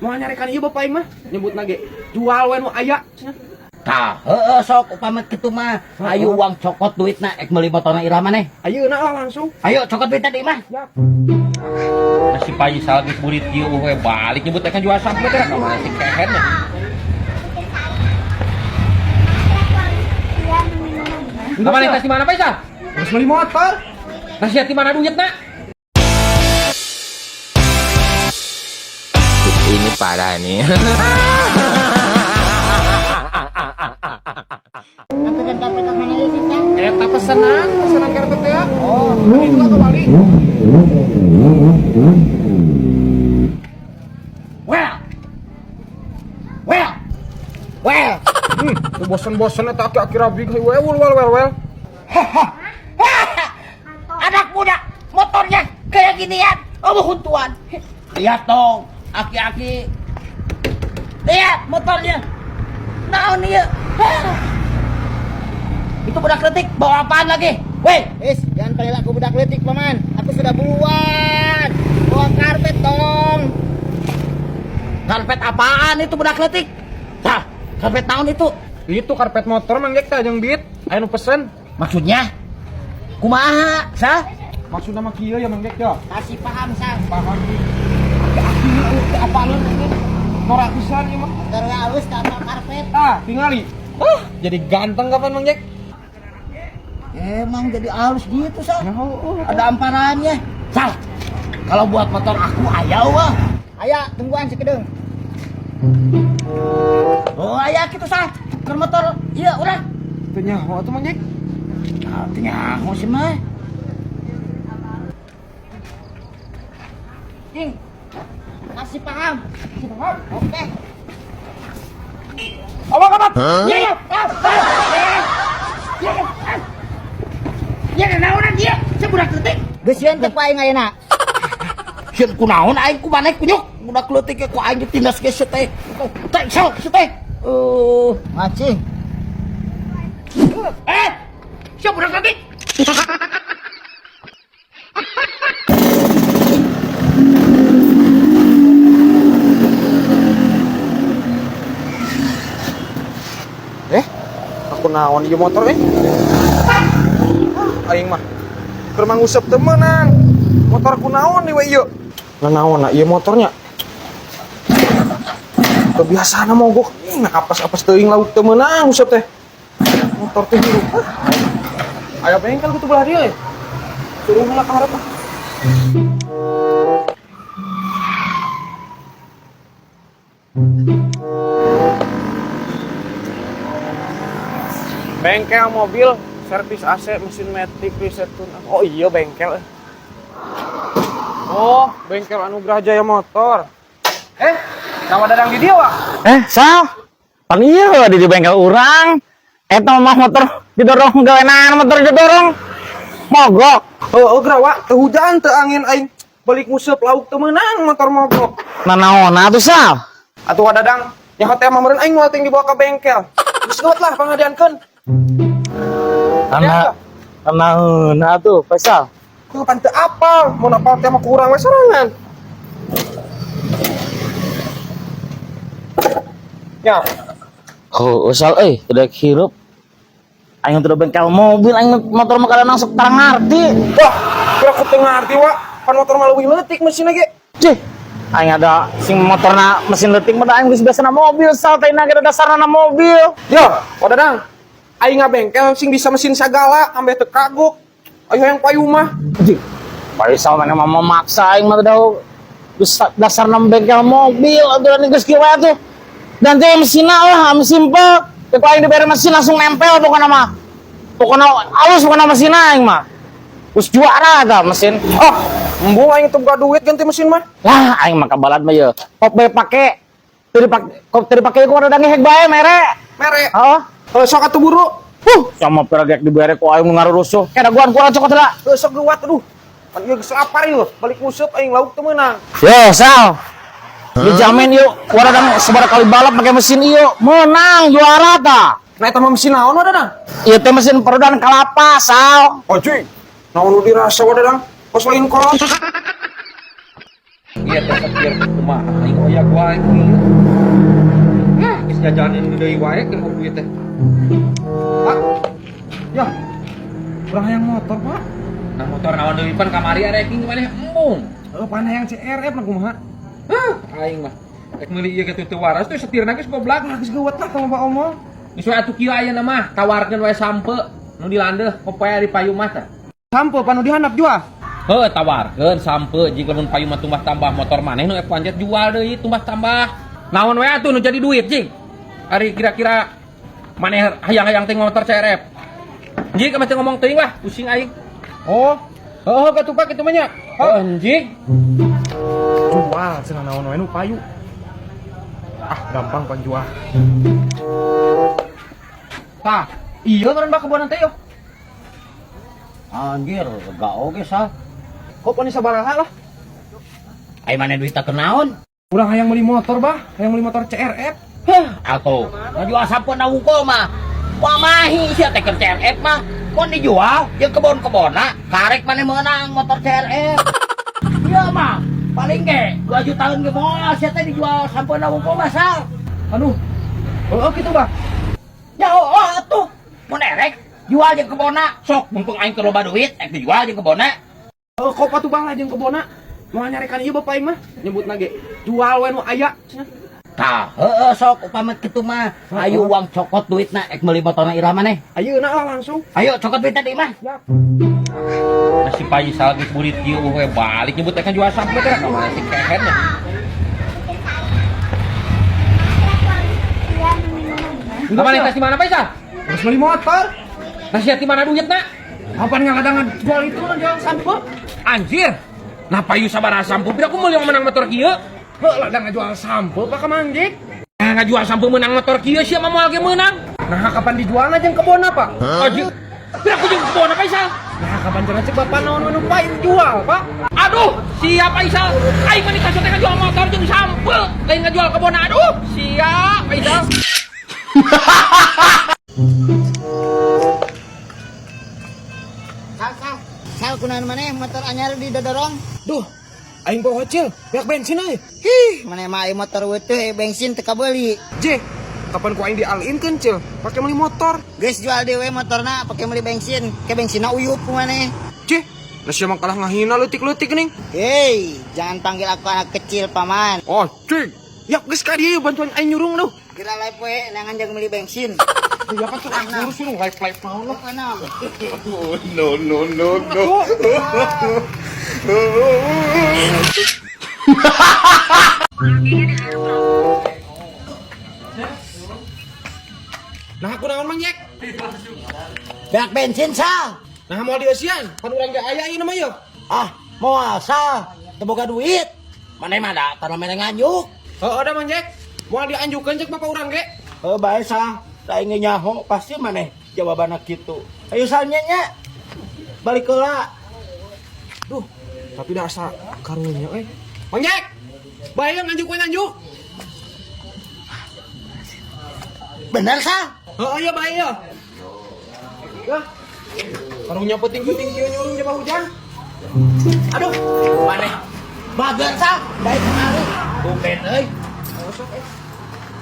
Mau nyarekan ieu bapak aing mah nyebut nage jual we nu aya. Tah, heeh sok upama kitu mah. Ayo uang cokot duitna ek meuli motorna Ira maneh. Ayeuna lah langsung. Ayo cokot duitna di mah. Siap. Si Payi salgi burit ieu we balik nyebut kan jual sampe teh ka mana si kehen nya. Kapan tas di mana Paisa? Terus beli motor. Nasihat di mana duitna? Ini parah nih. Eta pesanan karpet ya. Oh, itu lah kembali. Well. Tuh bosen-bosen eta aki-aki rabig well. Anak muda motornya kayak ginian. Oh, huntuan. Lihat dong, aki-aki. Lihat motornya. Naon ieu? Itu budak letik bawa apaan lagi? Weh, Jangan perilaku budak letik, Paman. Aku sudah buat. Bawa karpet, tolong. karpet apaan itu budak letik? Tah, karpet tahun itu. Itu karpet motor Mang Jek teh jeung beat. Aya nu pesen. Maksudnya? Kumaha, sah? Maksudna mah kieu ya Mang Jek ya. Kasih paham, Sang. Paham. Aki-aki apaan ini? Norak pisan ieu mah. Terhalus tanpa karpet. Tingali. Jadi ganteng kapan Mang Jek? Emang jadi halus gitu, Sang. Ada amparannya. Sal, kalau buat motor aku ayau wah. Ayo, tungguan sekedeng. Oh ayah gitu sah. Ke motor, iya urang. Teu nyaho atuh Mang Jek. Artinya mau sih mah. King, kasih paham. Oke. Awak amat. Iya. Ya naonan dia, saya budak letik. Geus sieun teh ku aing ayeuna. Sieun kunaon aing ku maneh kunyuk. Budak letik ku aing ditindas ge teh. Teh, teh. Macing. Siapa budak letik? Aku naon ieu motor aing mah keur mangusep teu meunang. Motor ku naon we ieu? Naon ieu motornya? Kebiasaan mogok. Apes-apes teuing lauk teu meunang usep teh. Motor teh hirup. Aya bengkel kitu belah dieu. Suruh heula ka hareup. Bengkel mobil, servis AC, mesin matic, reset tune. Oh iya bengkel. Oh, bengkel Anugrah Jaya Motor. Nama dadang di dia, Wak? Sal, pan iya di bengkel urang. Eta mah motor didorong gawenan motor didorong. Mogok. Oh, Gra, Wak, teu hujan, teu angin aing. Balik nguseup lauk teu meunang motor mogok. Nanaonna tuh Sal? Atuh dadang, nyaho teh mah meureun aing moal ting dibawa ka bengkel. Geus geut lah pangadiankeun. Nanaonna tuh, Sal. Kapan teu apal, mun apal teh mah kurang we sorangan. Ya, Oh, Sal udah hirup. Aing teu bengkel mobil, aing motor mah kada masuk tarang ngarti. wah, kira ku teu ngarti, Wak. Pan motor mah leuwih leutik mesinna ge. Cih, aing ada sing motorna mesin leutik mah aing geus biasana mobil, Sal teh na dasarna mobil. Yo, wadadang. Aing ngabengkel sing bisa mesin sagala, ambe teu kagok. Ayo yang payu mah. Cih, bari Sal mana mah memaksa aing mah teh dasarna bengkel mobil, aturan geus kieu wae tuh. Dan teh mesinna lah, simpel. Teu aing dibere mesin langsung nempel pokona mah. Pokona halus pokona mesin aing mah. Us juara eta mesin. Embung aing teu buka duit ganti mesin mah. Lah aing mah kabalat mah ye. Kok bae pake. Teu dipake ku ada ngehek bae mere. Mere. Heeh. Sok atuh buru. Sama peragek dibere ku aing ngaruh rusuh. Kedaguan kurang cokot heula. Sok geuwat aduh. Pan ieu geus lapar ieu, balik nguseup aing lauk teu meunang. Yo, Sal. Dijamin yuk, waradang sebar kali balap pakai mesin iyo, menang juara ta. Nah eta mah mesin naon wadadang? Ieu teh mesin perudan kelapa, Sal. Oh cuy. Naon nu dirasa wadadang? Pas lain kolot. Iya teh setir kumaha aing hoyak wae kieu. Geus jajanan deui wae keur duit teh. Pak. Ya. Urang hayang motor, Pak. Nah motor naon deui pan kamari arek king maneh embung. Pan hayang CRF mah kumaha? Aing mah rek meuli ieu ke teu waras teh setirna geus goblak. Geus geuwet lah sama Pak Omong. Geus we atuh kieu ayeuna mah tawarkeun wae sampe nu dilandeuh popoe di payung mah teh. Sampo panu dihandap jual. Heuh tawarkeun sampe jika mun payung mah tumbah tambah motor maneh nu panjat jual deui tumbah tambah. Naon we atuh nu jadi duit cing. Ari kira-kira maneh hayang-hayang teh motor CRF. Jika macam ngomong teuing lah pusing aing. Oh. Heuh katuh Pak kitu mah nya. Anjing. Jual cenah naon we nu payu. Ah, gampang Pak jual. Tah, iya meureun Pak kebonan teh yo. Anjir, gak oge sah. Kok pani sabaraha lah? Ai mana duit tak kenaon? Urang hayang meuli motor, Bah. Hayang meuli motor CRF. Atuh, ngajual sampun na wungkul mah. Wamahi sia teh keur CRF mah. Kon dijual jeung kebon-kebonna, karek maneh meunang motor CRF. Iya mah, paling ge 2 jutaan ge moal sia teh dijual sampun na wungkul mah sah. Aduh. Oh, gitu, Bah. Ya atuh, mun erek jual jeung kebonna, sok mumpung aing keur loba duit, ek dijual jeung kebonna. Kok patuh Bah lah jeung kebona. Moal nyarekan ieu bapak aing mah nyebutna ge jual we nu aya cenah. Tah, heueuh sok upama kitu mah. Ayo uang cokot duitna ek meuli motorna Ira maneh. Ayeuna lah langsung. Ayo cokot duitna di mah. Ya. Nasi payi salgis burit kieu we balik nyebut teh kan jual sampe teh ka mana si kehennya. Kapan tas di mana Faisal? Terus meuli motor. Nasihat di mana duitna? Apa ngadangan jual itu lah jual sampo? Anjir. Nah payu sabaraha sampo pira ku meuli menang motor kieu? Heuh, da ngajual sampo Pak Kamanggik. Nah ngajual sampo menang motor kieu sia mah moal ge meunang. Nah, kapan dijualna jeung kebona, Pak? Anjir. Pira ku jeung kebona Faisal? Nah, kapan cenah cek bapak naon nu payu jual, Pak? Aduh, siap Faisal. Aing mah dikasih teh ngajual motor jeung sampo, lain ngajual kebona. Aduh, siap Faisal. Sal kunaon maneh motor anyar di dodorong. Duh, aing bawa hocil, pihak bensin aja. Maneh mah aya motor weutuh bensin teu kabeuli. J, kapan ku aing dialin Cil? Pakai meuli motor. Geus jual dewe motorna pake meuli bensin. Ke bensinna uyup ku maneh. J, nasi emang kalah ngahina leutik-leutik nih. Hei, jangan panggil aku anak kecil, Paman. Oh, cik. Ya, geus ka dieu bantuan aing nyurung duh. Kira live we nangan jeung meuli bensin. Ya kan suruh suruh live naon lah. Mana? Nah, aku naon Mang Yek? Beak bensin sah. Nah, mau dieusian, pan urang ge aya ieu mah yeuh. Ah, moal sah. Teu boga duit. Maneh mah da tanah mere nganjuk. Heuh, ada Mang Yek. Moal dianjukeun cek bapak urang ge. Heuh bae sah. Da ingin nyaho pasti maneh jawabanna kitu. Ayo salnya nya. Balik heula. Duh, tapi da asa karunya euy. Mang Yek. Bae nganjuk we nganjuk. Bener sah? Heuh, ya bae ya. Ya. Karunya penting-penting kieu nyurung jeung hujan. Aduh, maneh. Bagan sah. Baik kemari. Tumben euy.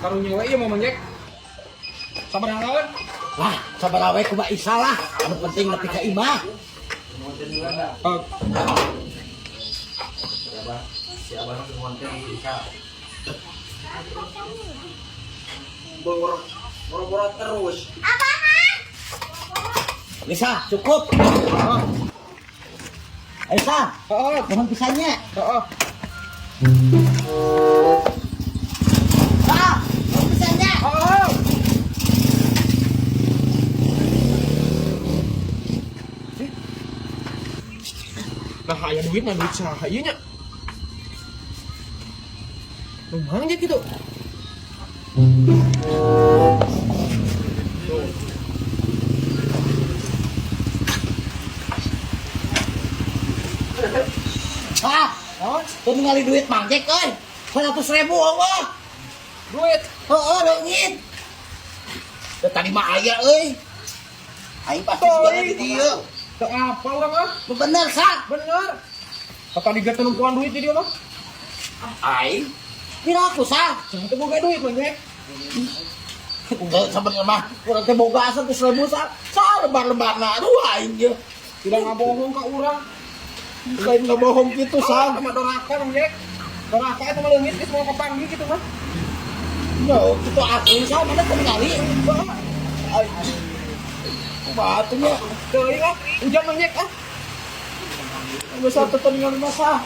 Karunya we ieu mah Mang Yek. Sabaraha lawan? Wah, sabaraha we kumaha isalah. Anu penting nepi ka imah. Boro-boro terus. Bisa, cukup. Ayo sah. Heeh, Mohon pisahnya. heeh. Sah. Mohon pisahnya. Heeh. Nah, aya duit mah duit saha ieu nya? Lumayan aja gitu. Ah, tuh ningali duit Mang Jack euy. 100.000 Allah. Duit. Heeh, leungit. Teu tadi mah aya euy. Aing pasti jualan di dieu. Teu apa urang mah? Bener sah. Bener. Kata diga tenungkuan duit di dia mah. Aing, kira aku sah. Jangan teu boga duit banyak. Enggak sebenarnya mah, kurang teh boga 100.000 sah. Sah lebar-lebarna. Aduh aing ge. Tidak ngabohong ka urang. Lain ngabohong gitu sah. Sama doraka Mang Jack. Doraka itu mah leungit geus mau kapanggi gitu mah. Yo, itu aku sah mana tinggali. Batunya. Teuing ah. Ujang Mang Jack ah. Besar tetep ningali mah sah.